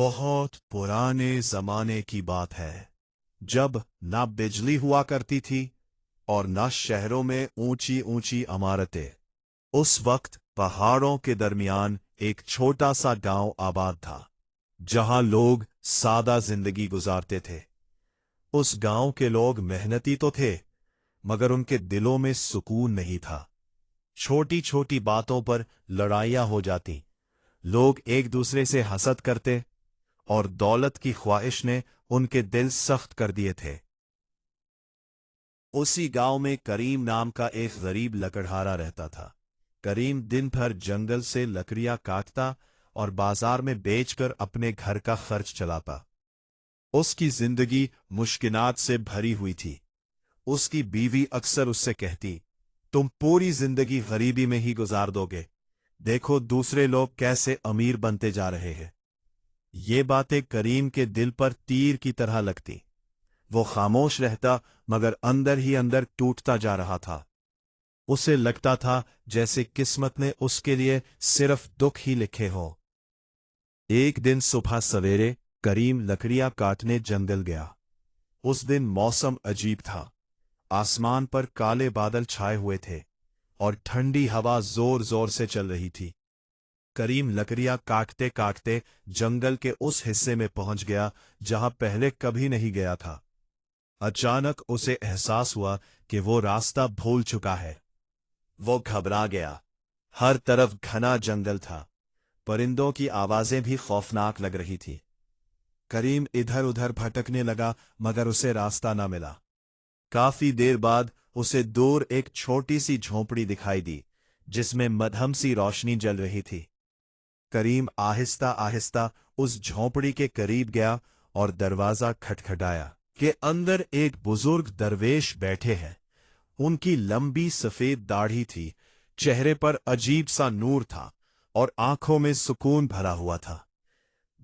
बहुत पुराने जमाने की बात है, जब ना बिजली हुआ करती थी और ना शहरों में ऊंची ऊंची इमारतें। उस वक्त पहाड़ों के दरमियान एक छोटा सा गांव आबाद था, जहां लोग सादा जिंदगी गुजारते थे। उस गांव के लोग मेहनती तो थे, मगर उनके दिलों में सुकून नहीं था। छोटी छोटी बातों पर लड़ाइयां हो जाती, लोग एक दूसरे से हसद करते, और दौलत की ख्वाहिश ने उनके दिल सख्त कर दिए थे। उसी गांव में करीम नाम का एक गरीब लकड़हारा रहता था। करीम दिन भर जंगल से लकड़ियां काटता और बाजार में बेचकर अपने घर का खर्च चलाता। उसकी जिंदगी मुश्किलात से भरी हुई थी। उसकी बीवी अक्सर उससे कहती, तुम पूरी जिंदगी गरीबी में ही गुजार दोगे, देखो दूसरे लोग कैसे अमीर बनते जा रहे हैं। ये बातें करीम के दिल पर तीर की तरह लगती। वो खामोश रहता, मगर अंदर ही अंदर टूटता जा रहा था। उसे लगता था जैसे किस्मत ने उसके लिए सिर्फ दुख ही लिखे हो। एक दिन सुबह सवेरे करीम लकड़ियां काटने जंगल गया। उस दिन मौसम अजीब था। आसमान पर काले बादल छाए हुए थे और ठंडी हवा जोर जोर से चल रही थी। करीम लकड़ियां काटते काटते जंगल के उस हिस्से में पहुंच गया जहां पहले कभी नहीं गया था। अचानक उसे एहसास हुआ कि वो रास्ता भूल चुका है। वो घबरा गया। हर तरफ घना जंगल था, परिंदों की आवाजें भी खौफनाक लग रही थी। करीम इधर उधर भटकने लगा, मगर उसे रास्ता न मिला। काफी देर बाद उसे दूर एक छोटी सी झोंपड़ी दिखाई दी, जिसमें मध्यम सी रोशनी जल रही थी। करीम आहिस्ता आहिस्ता उस झोंपड़ी के करीब गया और दरवाजा खटखटाया कि अंदर एक बुजुर्ग दरवेश बैठे हैं। उनकी लंबी सफेद दाढ़ी थी, चेहरे पर अजीब सा नूर था और आंखों में सुकून भरा हुआ था।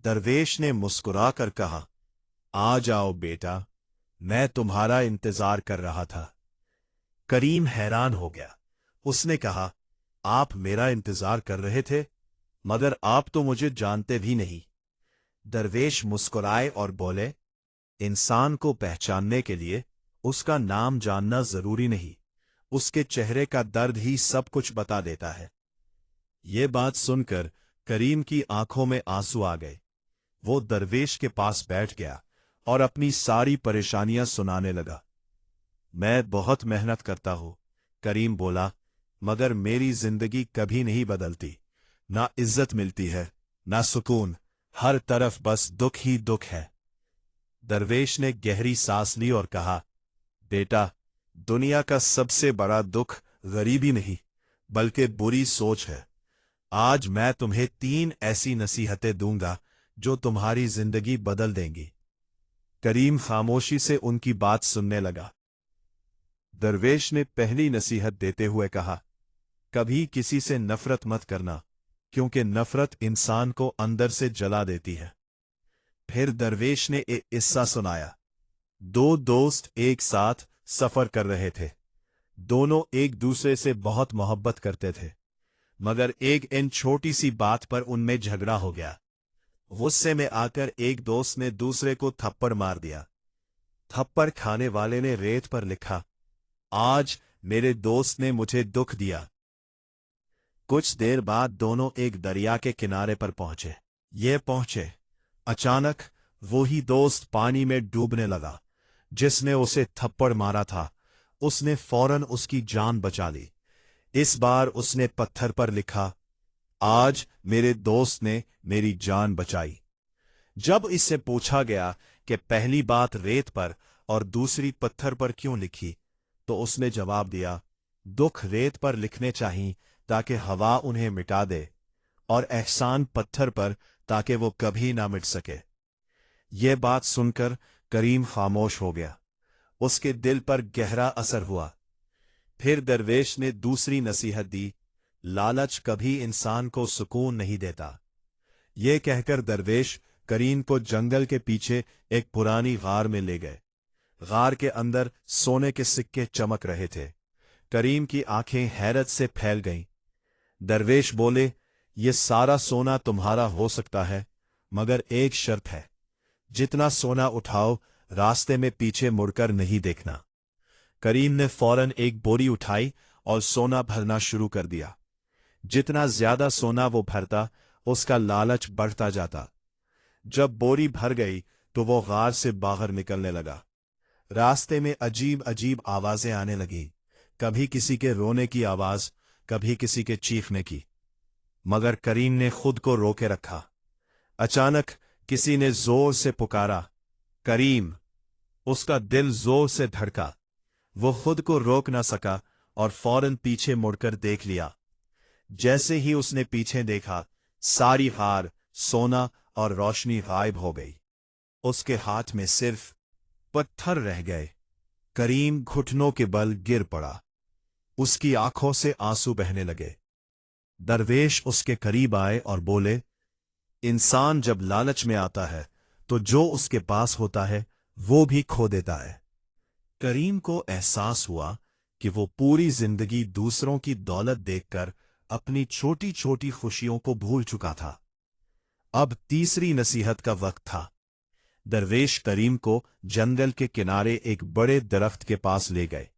दरवेश ने मुस्कुराकर कहा, आ जाओ बेटा, मैं तुम्हारा इंतजार कर रहा था। करीम हैरान हो गया। उसने कहा, आप मेरा इंतजार कर रहे थे, मगर आप तो मुझे जानते भी नहीं। दरवेश मुस्कुराए और बोले, इंसान को पहचानने के लिए उसका नाम जानना जरूरी नहीं, उसके चेहरे का दर्द ही सब कुछ बता देता है। ये बात सुनकर करीम की आंखों में आंसू आ गए। वो दरवेश के पास बैठ गया और अपनी सारी परेशानियां सुनाने लगा। मैं बहुत मेहनत करता हूं, करीम बोला, मगर मेरी जिंदगी कभी नहीं बदलती। ना इज्जत मिलती है, ना सुकून, हर तरफ बस दुख ही दुख है। दरवेश ने गहरी सांस ली और कहा, बेटा, दुनिया का सबसे बड़ा दुख गरीबी नहीं, बल्कि बुरी सोच है। आज मैं तुम्हें 3 ऐसी नसीहतें दूंगा जो तुम्हारी जिंदगी बदल देंगी। करीम खामोशी से उनकी बात सुनने लगा। दरवेश ने पहली नसीहत देते हुए कहा, कभी किसी से नफरत मत करना, क्योंकि नफरत इंसान को अंदर से जला देती है। फिर दरवेश ने एक किस्सा सुनाया। 2 दोस्त एक साथ सफर कर रहे थे। दोनों एक दूसरे से बहुत मोहब्बत करते थे, मगर एक इन छोटी सी बात पर उनमें झगड़ा हो गया। गुस्से में आकर एक दोस्त ने दूसरे को थप्पड़ मार दिया। थप्पड़ खाने वाले ने रेत पर लिखा, आज मेरे दोस्त ने मुझे दुख दिया। कुछ देर बाद दोनों एक दरिया के किनारे पर पहुंचे। अचानक वही दोस्त पानी में डूबने लगा। जिसने उसे थप्पड़ मारा था, उसने फौरन उसकी जान बचा ली। इस बार उसने पत्थर पर लिखा, आज मेरे दोस्त ने मेरी जान बचाई। जब इससे पूछा गया कि पहली बात रेत पर और दूसरी पत्थर पर क्यों लिखी, तो उसने जवाब दिया, दुख रेत पर लिखने चाहिए ताकि हवा उन्हें मिटा दे, और एहसान पत्थर पर ताकि वो कभी ना मिट सके। ये बात सुनकर करीम खामोश हो गया। उसके दिल पर गहरा असर हुआ। फिर दरवेश ने दूसरी नसीहत दी, लालच कभी इंसान को सुकून नहीं देता। ये कहकर दरवेश करीम को जंगल के पीछे एक पुरानी गार में ले गए। गार के अंदर सोने के सिक्के चमक रहे थे। करीम की आंखें हैरत से फैल गईं। दरवेश बोले, ये सारा सोना तुम्हारा हो सकता है, मगर एक शर्त है, जितना सोना उठाओ रास्ते में पीछे मुड़कर नहीं देखना। करीम ने फौरन एक बोरी उठाई और सोना भरना शुरू कर दिया। जितना ज्यादा सोना वो भरता, उसका लालच बढ़ता जाता। जब बोरी भर गई तो वो गार से बाहर निकलने लगा। रास्ते में अजीब अजीब आवाजें आने लगी, कभी किसी के रोने की आवाज, कभी किसी के चीखने की। मगर करीम ने खुद को रोके रखा। अचानक किसी ने जोर से पुकारा, करीम। उसका दिल जोर से धड़का। वो खुद को रोक न सका और फौरन पीछे मुड़कर देख लिया। जैसे ही उसने पीछे देखा, सारी हार, सोना और रोशनी गायब हो गई। उसके हाथ में सिर्फ पत्थर रह गए। करीम घुटनों के बल गिर पड़ा। उसकी आंखों से आंसू बहने लगे। दरवेश उसके करीब आए और बोले, इंसान जब लालच में आता है तो जो उसके पास होता है वो भी खो देता है। करीम को एहसास हुआ कि वो पूरी जिंदगी दूसरों की दौलत देखकर अपनी छोटी छोटी खुशियों को भूल चुका था। अब तीसरी नसीहत का वक्त था। दरवेश करीम को जंगल के किनारे एक बड़े दरख्त के पास ले गए।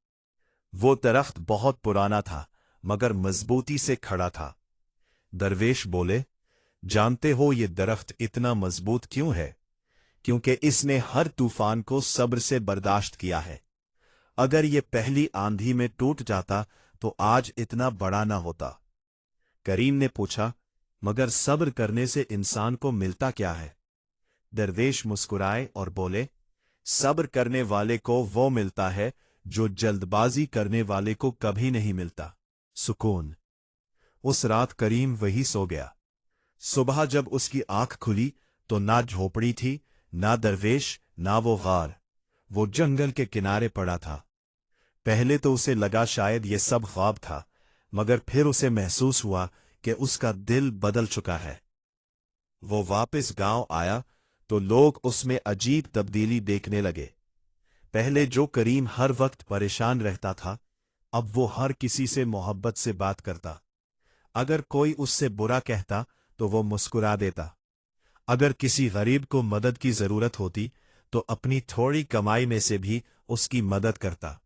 वो दरख्त बहुत पुराना था, मगर मजबूती से खड़ा था। दरवेश बोले, जानते हो ये दरख्त इतना मजबूत क्यों है? क्योंकि इसने हर तूफान को सब्र से बर्दाश्त किया है। अगर ये पहली आंधी में टूट जाता तो आज इतना बड़ा ना होता। करीम ने पूछा, मगर सब्र करने से इंसान को मिलता क्या है? दरवेश मुस्कुराए और बोले, सब्र करने वाले को वो मिलता है जो जल्दबाजी करने वाले को कभी नहीं मिलता, सुकून। उस रात करीम वही सो गया। सुबह जब उसकी आंख खुली तो ना झोपड़ी थी, ना दरवेश, ना वो गार। वो जंगल के किनारे पड़ा था। पहले तो उसे लगा शायद ये सब ख्वाब था, मगर फिर उसे महसूस हुआ कि उसका दिल बदल चुका है। वो वापस गांव आया तो लोग उसमें अजीब तब्दीली देखने लगे। पहले जो करीम हर वक्त परेशान रहता था, अब वो हर किसी से मोहब्बत से बात करता। अगर कोई उससे बुरा कहता तो वो मुस्कुरा देता। अगर किसी गरीब को मदद की जरूरत होती तो अपनी थोड़ी कमाई में से भी उसकी मदद करता।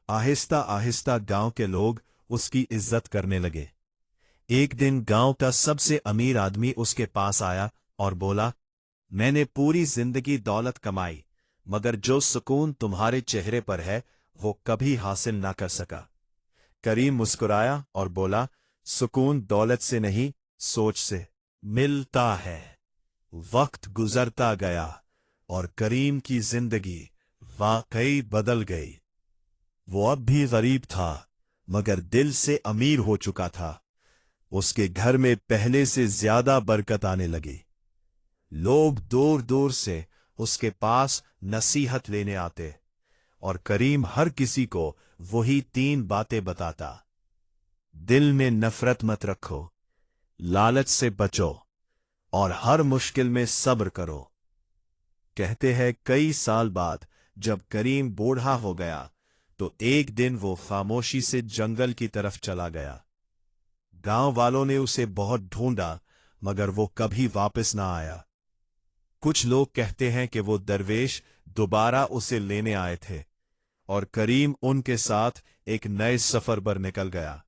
आहिस्ता आहिस्ता गांव के लोग उसकी इज्जत करने लगे। एक दिन गांव का सबसे अमीर आदमी उसके पास आया और बोला, मैंने पूरी जिंदगी दौलत कमाई, मगर जो सुकून तुम्हारे चेहरे पर है वो कभी हासिल ना कर सका। करीम मुस्कुराया और बोला, सुकून दौलत से नहीं, सोच से मिलता है। वक्त गुजरता गया और करीम की जिंदगी वाकई बदल गई। वो अब भी गरीब था, मगर दिल से अमीर हो चुका था। उसके घर में पहले से ज्यादा बरकत आने लगी। लोग दूर दूर से उसके पास नसीहत लेने आते और करीम हर किसी को वही 3 बातें बताता। दिल में नफरत मत रखो, लालच से बचो और हर मुश्किल में सब्र करो। कहते हैं कई साल बाद जब करीम बूढ़ा हो गया तो एक दिन वो खामोशी से जंगल की तरफ चला गया। गांव वालों ने उसे बहुत ढूंढा, मगर वो कभी वापस ना आया। कुछ लोग कहते हैं कि वो दरवेश दोबारा उसे लेने आए थे और करीम उनके साथ एक नए सफर पर निकल गया।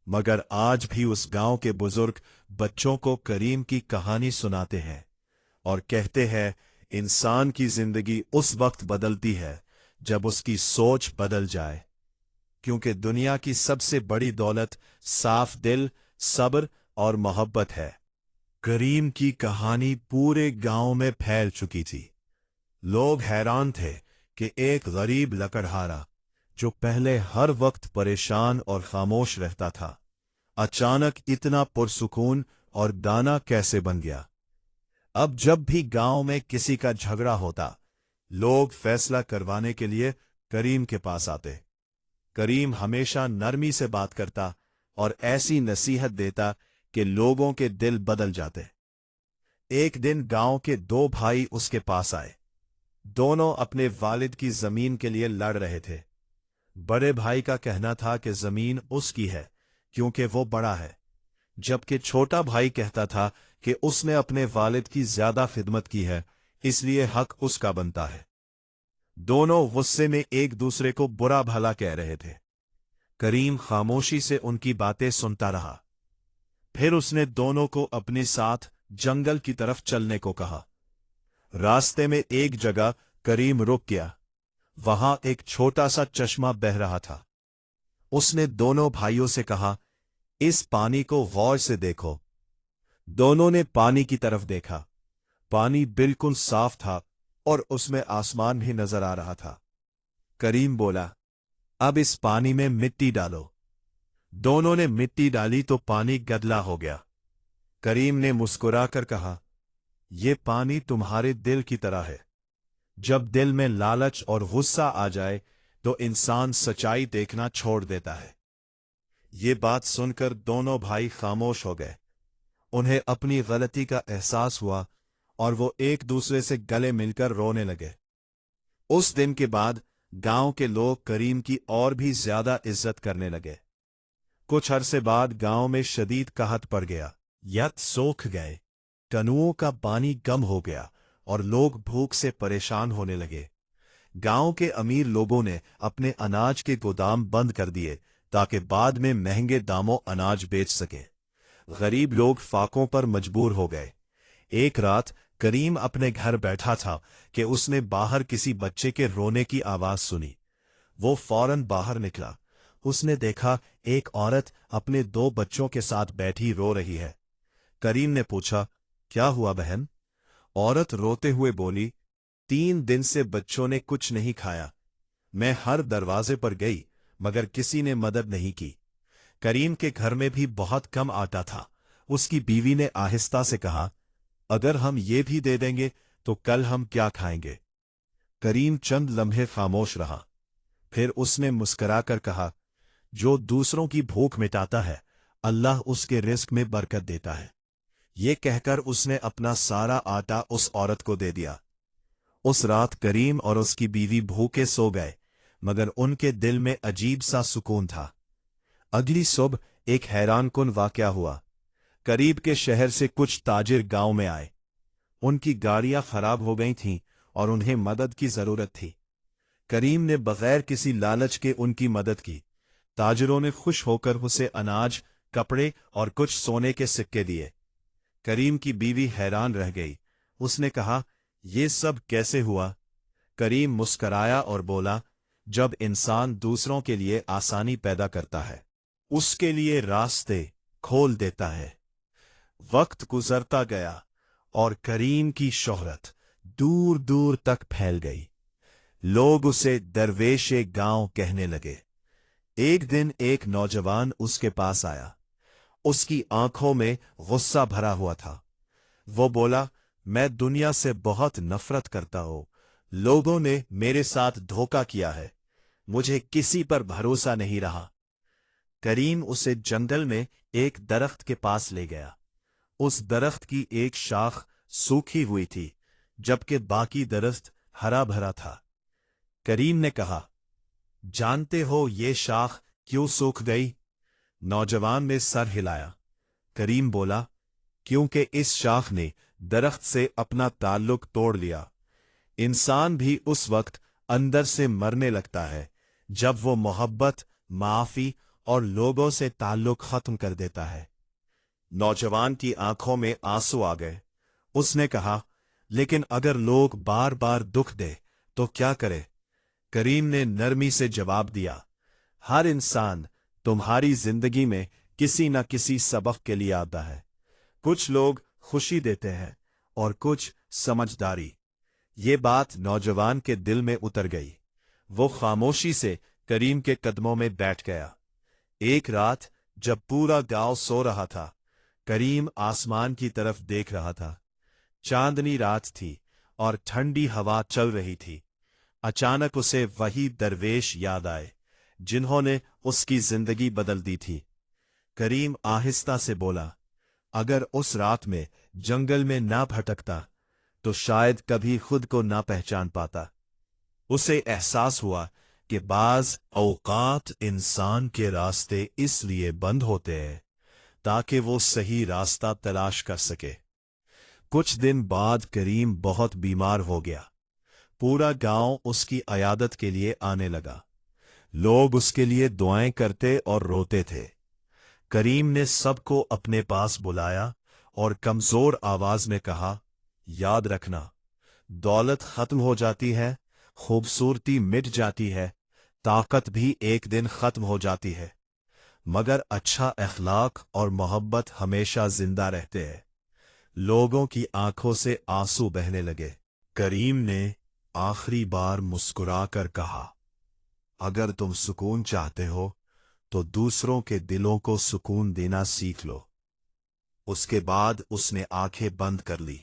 मगर आज भी उस गांव के बुजुर्ग बच्चों को करीम की कहानी सुनाते हैं और कहते हैं, इंसान की जिंदगी उस वक्त बदलती है जब उसकी सोच बदल जाए, क्योंकि दुनिया की सबसे बड़ी दौलत साफ दिल, सब्र और मोहब्बत है। करीम की कहानी पूरे गांव में फैल चुकी थी। लोग हैरान थे कि एक गरीब लकड़हारा, जो पहले हर वक्त परेशान और खामोश रहता था, अचानक इतना पुरसुकून और दाना कैसे बन गया। अब जब भी गांव में किसी का झगड़ा होता, लोग फैसला करवाने के लिए करीम के पास आते। करीम हमेशा नरमी से बात करता और ऐसी नसीहत देता कि लोगों के दिल बदल जाते। एक दिन गांव के 2 भाई उसके पास आए। दोनों अपने वालिद की जमीन के लिए लड़ रहे थे। बड़े भाई का कहना था कि जमीन उसकी है क्योंकि वो बड़ा है, जबकि छोटा भाई कहता था कि उसने अपने वालिद की ज्यादा खिदमत की है, इसलिए हक उसका बनता है। दोनों गुस्से में एक दूसरे को बुरा भला कह रहे थे। करीम खामोशी से उनकी बातें सुनता रहा। फिर उसने दोनों को अपने साथ जंगल की तरफ चलने को कहा। रास्ते में एक जगह करीम रुक गया। वहां एक छोटा सा चश्मा बह रहा था। उसने दोनों भाइयों से कहा, इस पानी को गौर से देखो। दोनों ने पानी की तरफ देखा। पानी बिल्कुल साफ था और उसमें आसमान भी नजर आ रहा था। करीम बोला, अब इस पानी में मिट्टी डालो। दोनों ने मिट्टी डाली तो पानी गदला हो गया। करीम ने मुस्कुराकर कहा, यह पानी तुम्हारे दिल की तरह है। जब दिल में लालच और गुस्सा आ जाए तो इंसान सच्चाई देखना छोड़ देता है। ये बात सुनकर दोनों भाई खामोश हो गए। उन्हें अपनी गलती का एहसास हुआ और वो एक दूसरे से गले मिलकर रोने लगे। उस दिन के बाद गांव के लोग करीम की और भी ज्यादा इज्जत करने लगे। कुछ अरसे बाद गांव में शदीद कहत पड़ गया। यत सूख गए, कनुओं का पानी कम हो गया और लोग भूख से परेशान होने लगे। गांव के अमीर लोगों ने अपने अनाज के गोदाम बंद कर दिए ताकि बाद में महंगे दामों अनाज बेच सके। गरीब लोग फाकों पर मजबूर हो गए। एक रात करीम अपने घर बैठा था कि उसने बाहर किसी बच्चे के रोने की आवाज सुनी। वो फौरन बाहर निकला। उसने देखा एक औरत अपने 2 बच्चों के साथ बैठी रो रही है। करीम ने पूछा, क्या हुआ बहन? औरत रोते हुए बोली, 3 दिन से बच्चों ने कुछ नहीं खाया। मैं हर दरवाजे पर गई मगर किसी ने मदद नहीं की। करीम के घर में भी बहुत कम आटा था। उसकी बीवी ने आहिस्ता से कहा, अगर हम ये भी दे देंगे तो कल हम क्या खाएंगे? करीम चंद लम्हे खामोश रहा। फिर उसने मुस्कुराकर कहा, जो दूसरों की भूख मिटाता है अल्लाह उसके रिस्क में बरकत देता है। ये कहकर उसने अपना सारा आटा उस औरत को दे दिया। उस रात करीम और उसकी बीवी भूखे सो गए मगर उनके दिल में अजीब सा सुकून था। अगली सुबह एक हैरानकुन वाकया हुआ। करीब के शहर से कुछ ताजिर गांव में आए। उनकी गाड़ियां खराब हो गई थीं और उन्हें मदद की जरूरत थी। करीम ने बगैर किसी लालच के उनकी मदद की। ताजिरों ने खुश होकर उसे अनाज, कपड़े और कुछ सोने के सिक्के दिए। करीम की बीवी हैरान रह गई। उसने कहा, ये सब कैसे हुआ? करीम मुस्कराया और बोला, जब इंसान दूसरों के लिए आसानी पैदा करता है उसके लिए रास्ते खोल देता है। वक्त गुजरता गया और करीम की शोहरत दूर दूर तक फैल गई। लोग उसे दरवेशे गांव कहने लगे। एक दिन एक नौजवान उसके पास आया। उसकी आंखों में गुस्सा भरा हुआ था। वो बोला, मैं दुनिया से बहुत नफरत करता हूं। लोगों ने मेरे साथ धोखा किया है। मुझे किसी पर भरोसा नहीं रहा। करीम उसे जंगल में एक दरख्त के पास ले गया। उस दरख्त की एक शाख सूखी हुई थी जबकि बाकी दरख्त हरा भरा था। करीम ने कहा, जानते हो ये शाख क्यों सूख गई? नौजवान ने सर हिलाया। करीम बोला, क्योंकि इस शाख ने दरख्त से अपना ताल्लुक तोड़ लिया। इंसान भी उस वक्त अंदर से मरने लगता है जब वो मोहब्बत, माफी और लोगों से ताल्लुक खत्म कर देता है। नौजवान की आंखों में आंसू आ गए। उसने कहा, लेकिन अगर लोग बार बार दुख दे तो क्या करे? करीम ने नरमी से जवाब दिया, हर इंसान तुम्हारी जिंदगी में किसी न किसी सबक के लिए आता है। कुछ लोग खुशी देते हैं और कुछ समझदारी। ये बात नौजवान के दिल में उतर गई। वो खामोशी से करीम के कदमों में बैठ गया। एक रात जब पूरा गांव सो रहा था, करीम आसमान की तरफ देख रहा था। चांदनी रात थी और ठंडी हवा चल रही थी। अचानक उसे वही दरवेश याद आए जिन्होंने उसकी जिंदगी बदल दी थी। करीम आहिस्ता से बोला, अगर उस रात में जंगल में ना भटकता तो शायद कभी खुद को ना पहचान पाता। उसे एहसास हुआ कि बाज औकात इंसान के रास्ते इसलिए बंद होते हैं ताकि वो सही रास्ता तलाश कर सके। कुछ दिन बाद करीम बहुत बीमार हो गया। पूरा गांव उसकी अयादत के लिए आने लगा। लोग उसके लिए दुआएं करते और रोते थे। करीम ने सबको अपने पास बुलाया और कमजोर आवाज में कहा, याद रखना, दौलत खत्म हो जाती है, खूबसूरती मिट जाती है, ताकत भी एक दिन खत्म हो जाती है, मगर अच्छा अखलाक और मोहब्बत हमेशा जिंदा रहते हैं। लोगों की आंखों से आंसू बहने लगे। करीम ने आखिरी बार मुस्कुराकर कहा, अगर तुम सुकून चाहते हो तो दूसरों के दिलों को सुकून देना सीख लो। उसके बाद उसने आंखें बंद कर ली।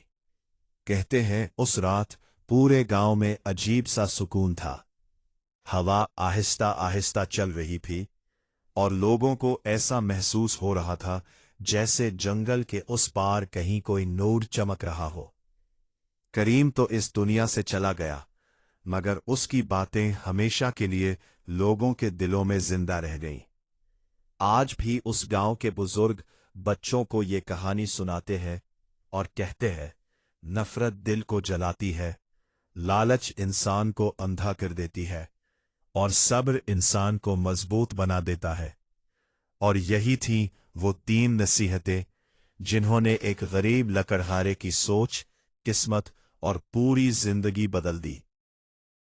कहते हैं उस रात पूरे गांव में अजीब सा सुकून था। हवा आहिस्ता आहिस्ता चल रही थी और लोगों को ऐसा महसूस हो रहा था जैसे जंगल के उस पार कहीं कोई नूर चमक रहा हो। करीम तो इस दुनिया से चला गया, मगर उसकी बातें हमेशा के लिए लोगों के दिलों में जिंदा रह गईं। आज भी उस गांव के बुजुर्ग बच्चों को ये कहानी सुनाते हैं और कहते हैं, नफरत दिल को जलाती है, लालच इंसान को अंधा कर देती है और सब्र इंसान को मजबूत बना देता है। और यही थी वो 3 नसीहतें जिन्होंने एक गरीब लकड़हारे की सोच, किस्मत और पूरी जिंदगी बदल दी।